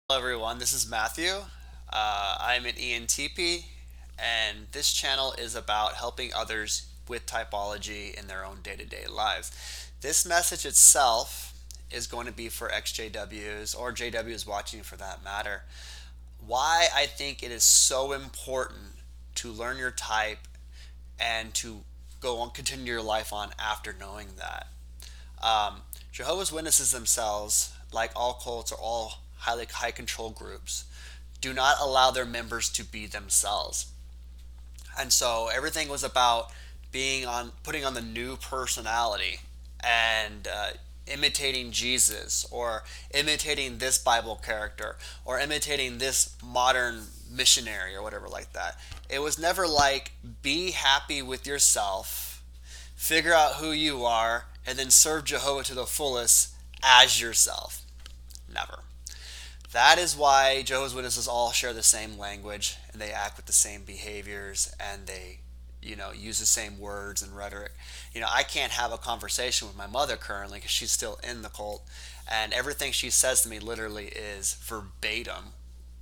Hello everyone, this is Matthew. I'm an ENTP, and this channel is about helping others with typology in their own day-to-day lives. This message itself is going to be for ExJW's or JW's watching for that matter. Why I think it is so important to learn your type and to go on, continue your life on after knowing that. Jehovah's Witnesses themselves, like all cults or all highly high control groups, do not allow their members to be themselves. And so everything was about putting on the new personality and imitating Jesus or imitating this Bible character or imitating this modern missionary or whatever like that. It was never like be happy with yourself, figure out who you are, and then serve Jehovah to the fullest as yourself. Never. That is why Jehovah's Witnesses all share the same language and they act with the same behaviors and they, use the same words and rhetoric. I can't have a conversation with my mother currently because she's still in the cult, and everything she says to me literally is verbatim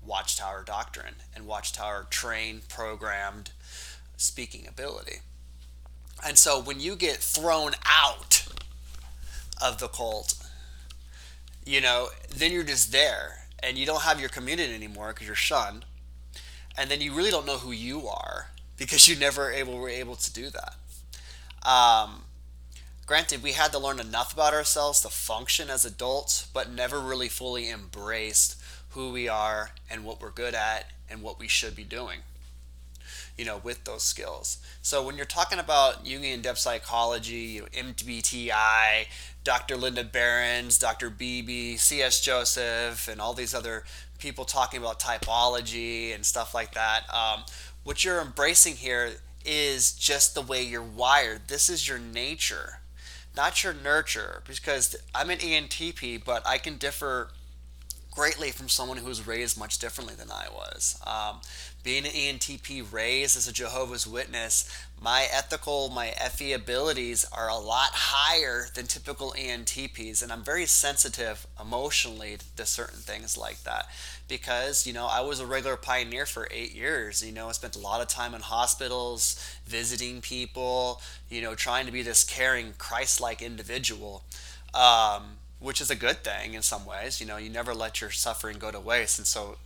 Watchtower doctrine and Watchtower trained, programmed speaking ability. And so when you get thrown out of the cult, then you're just there and you don't have your community anymore because you're shunned. And then you really don't know who you are because you never were able to do that. Um, Granted, we had to learn enough about ourselves to function as adults, but never really fully embraced who we are and what we're good at and what we should be doing, with those skills. So when you're talking about Jungian depth psychology, MBTI, Dr. Linda Behrens, Dr. Beebe, C.S. Joseph, and all these other people talking about typology and stuff like that, what you're embracing here is just the way you're wired. This is your nature, not your nurture. Because I'm an ENTP, but I can differ greatly from someone who was raised much differently than I was. Being an ENTP raised as a Jehovah's Witness, my FE abilities are a lot higher than typical ENTPs, and I'm very sensitive emotionally to certain things like that because, I was a regular pioneer for 8 years. I spent a lot of time in hospitals, visiting people, trying to be this caring, Christ-like individual. Which is a good thing in some ways. You never let your suffering go to waste. And so,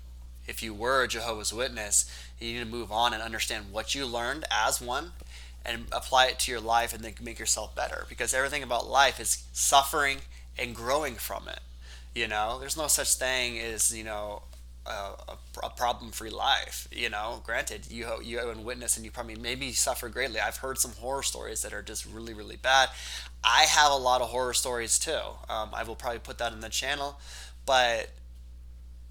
if you were a Jehovah's Witness, you need to move on and understand what you learned as one and apply it to your life and then make yourself better. Because everything about life is suffering and growing from it. There's no such thing as, a problem-free life. Granted, you have a witness and you probably maybe suffer greatly. I've heard some horror stories that are just really, really bad. I have a lot of horror stories too. I will probably put that in the channel, but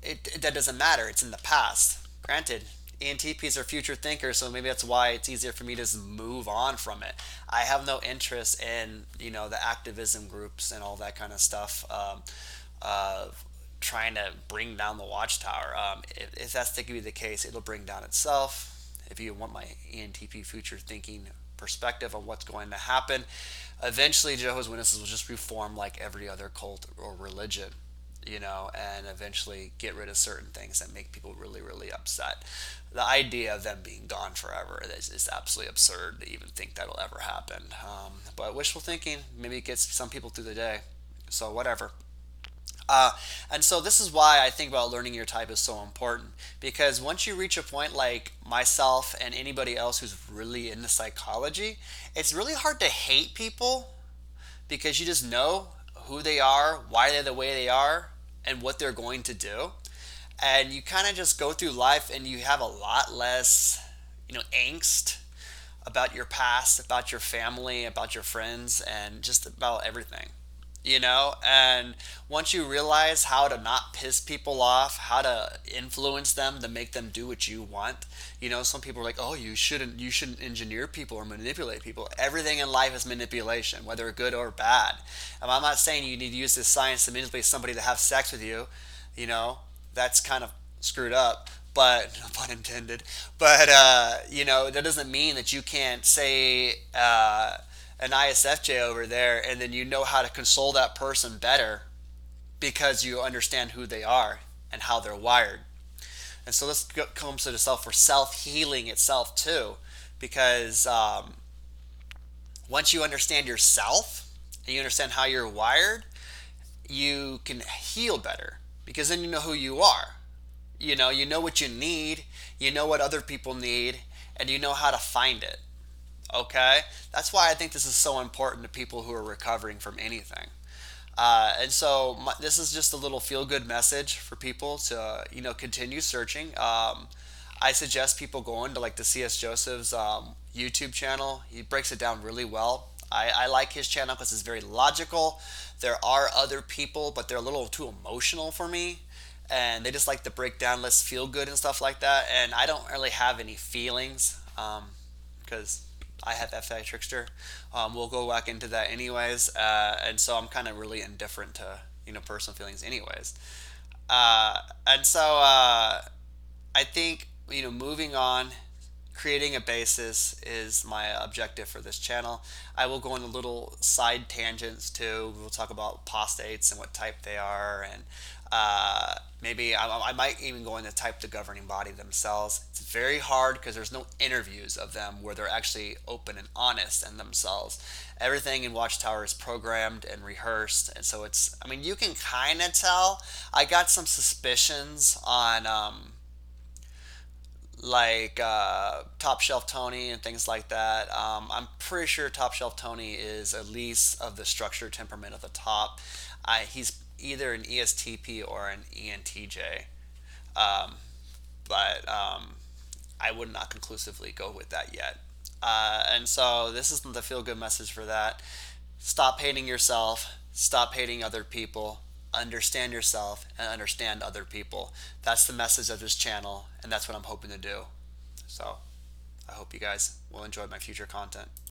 that doesn't matter. It's in the past. Granted, ENTPs are future thinkers, so maybe that's why it's easier for me to just move on from it. I have no interest in the activism groups and all that kind of stuff. Trying to bring down the watchtower. If that's to be the case, it'll bring down itself. If you want my ENTP future thinking perspective on what's going to happen, eventually Jehovah's Witnesses will just reform like every other cult or religion, and eventually get rid of certain things that make people really, really upset. The idea of them being gone forever is absolutely absurd to even think that'll ever happen. But wishful thinking, maybe it gets some people through the day. So whatever. And so this is why I think about learning your type is so important, because once you reach a point like myself and anybody else who's really into psychology, it's really hard to hate people because you just know who they are, why they're the way they are, and what they're going to do. And you kind of just go through life and you have a lot less, angst about your past, about your family, about your friends, and just about everything. And once you realize how to not piss people off, how to influence them to make them do what you want. Some people are like, oh, you shouldn't engineer people or manipulate people. Everything in life is manipulation, whether good or bad. And I'm not saying you need to use this science to manipulate somebody to have sex with you. That's kind of screwed up, but no pun intended. But that doesn't mean that you can't say an ISFJ over there, and then you know how to console that person better because you understand who they are. and how they're wired. And so this comes to the self for self-healing itself too, because once you understand yourself and you understand how you're wired, you can heal better because then you know who you are. You know what you need, you know what other people need, and you know how to find it. Okay? That's why I think this is so important to people who are recovering from anything. And so this is just a little feel-good message for people to, continue searching. I suggest people go into like the ExJW's YouTube channel. He breaks it down really well. I like his channel because it's very logical. There are other people, but they're a little too emotional for me. And they just like to break down, let's feel good and stuff like that. And I don't really have any feelings because I have FI Trickster. We'll go back into that anyways. And so I'm kind of really indifferent to, personal feelings anyways. And so I think, moving on, creating a basis is my objective for this channel. I will go into little side tangents too. We'll talk about apostates and what type they are, and maybe I might even go into type the governing body themselves. It's very hard because there's no interviews of them where they're actually open and honest in themselves. Everything in Watchtower is programmed and rehearsed, and so you can kind of tell. I got some suspicions on Top Shelf Tony and things like that. I'm pretty sure Top Shelf Tony is at least of the structured temperament of the top. He's either an ESTP or an ENTJ, but I would not conclusively go with that yet. And so this is the feel good message for that. Stop hating yourself. Stop hating other people. Understand yourself and understand other people. That's the message of this channel, and that's what I'm hoping to do. So I hope you guys will enjoy my future content.